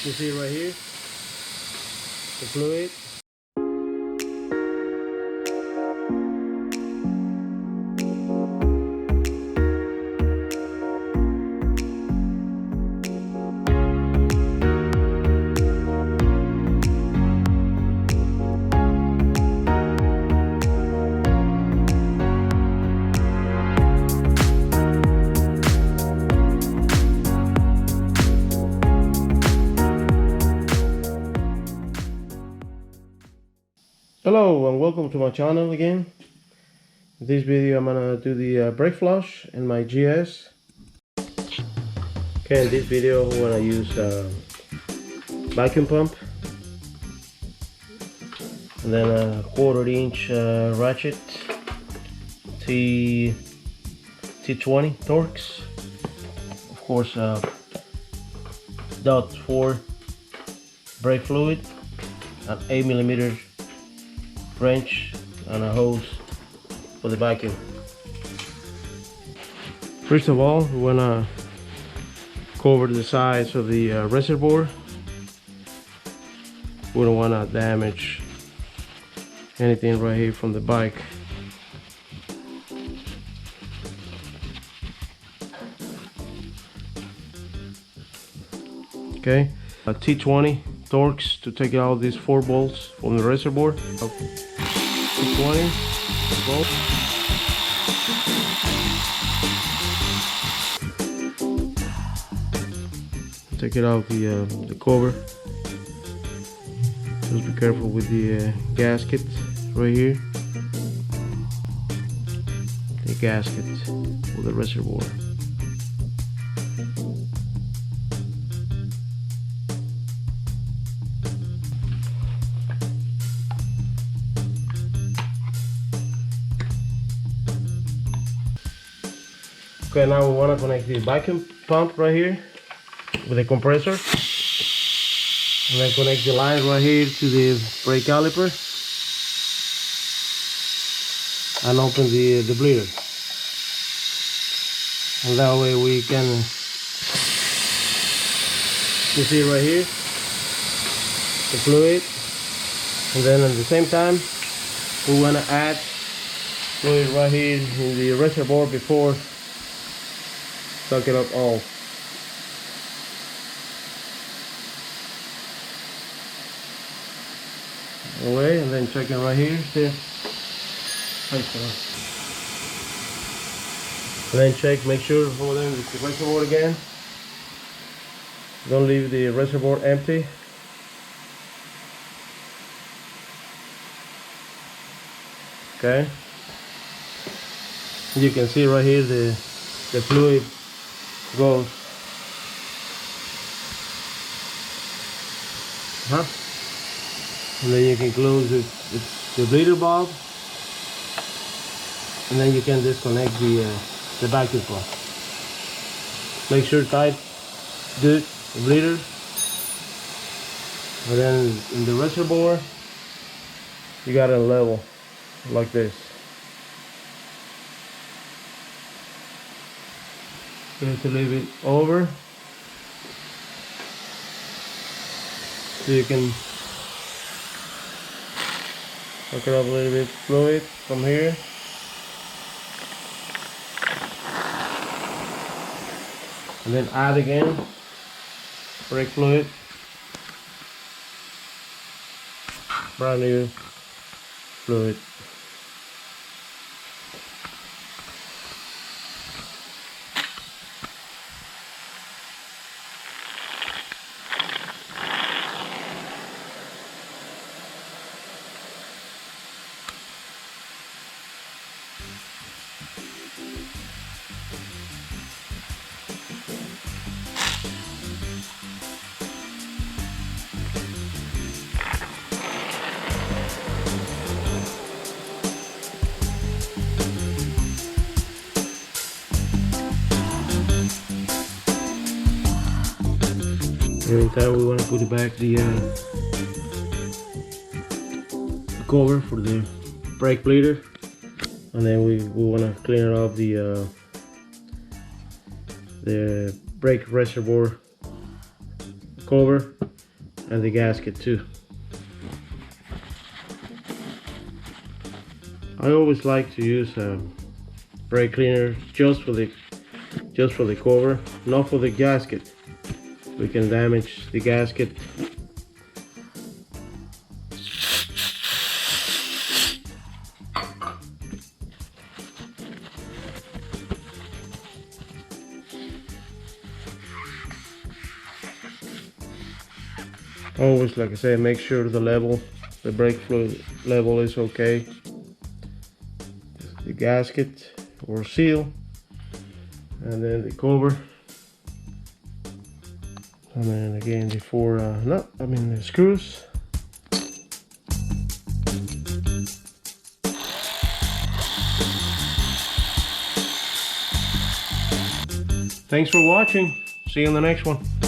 You see right here, the fluid. Hello and welcome to my channel again. In this video I'm gonna do the brake flush in my GS. Okay, in this video I'm gonna use vacuum pump and then a 1/4 inch ratchet T20 Torx, of course .4 brake fluid, an 8mm wrench and a hose for the vacuum. First of all, we want to cover the sides of the reservoir. We don't want to damage anything right here from the bike. Okay, a T20 Torx to take out these 4 bolts from the reservoir. T20 bolt. Take it out the cover. Just be careful with the gasket right here. The gasket for the reservoir. Okay, now we want to connect the vacuum pump right here with a compressor, and then connect the line right here to the brake caliper and open the bleeder, and that way we can, you see right here the fluid, and then at the same time we want to add fluid right here in the reservoir before suck it up all. Away, and then check it right here. See? And then check, make sure over there with the reservoir again. Don't leave the reservoir empty. Okay. You can see right here the fluid goes. And then you can close the bleeder bulb, and then you can disconnect the vacuum pump. Make sure tight good the bleeder, and then in the reservoir you got it level like this. Just to leave it over so you can hook it up a little bit fluid from here. And then add again brake fluid, brand new fluid. Every time we want to put back the cover for the brake bleeder, and then we want to clean it off the brake reservoir cover and the gasket too. I always like to use a brake cleaner just for the cover, not for the gasket. We can damage the gasket. Always, like I said, make sure the brake fluid level is okay. The gasket or seal, and then the cover, and then again the the screws. Thanks for watching. See you in the next one.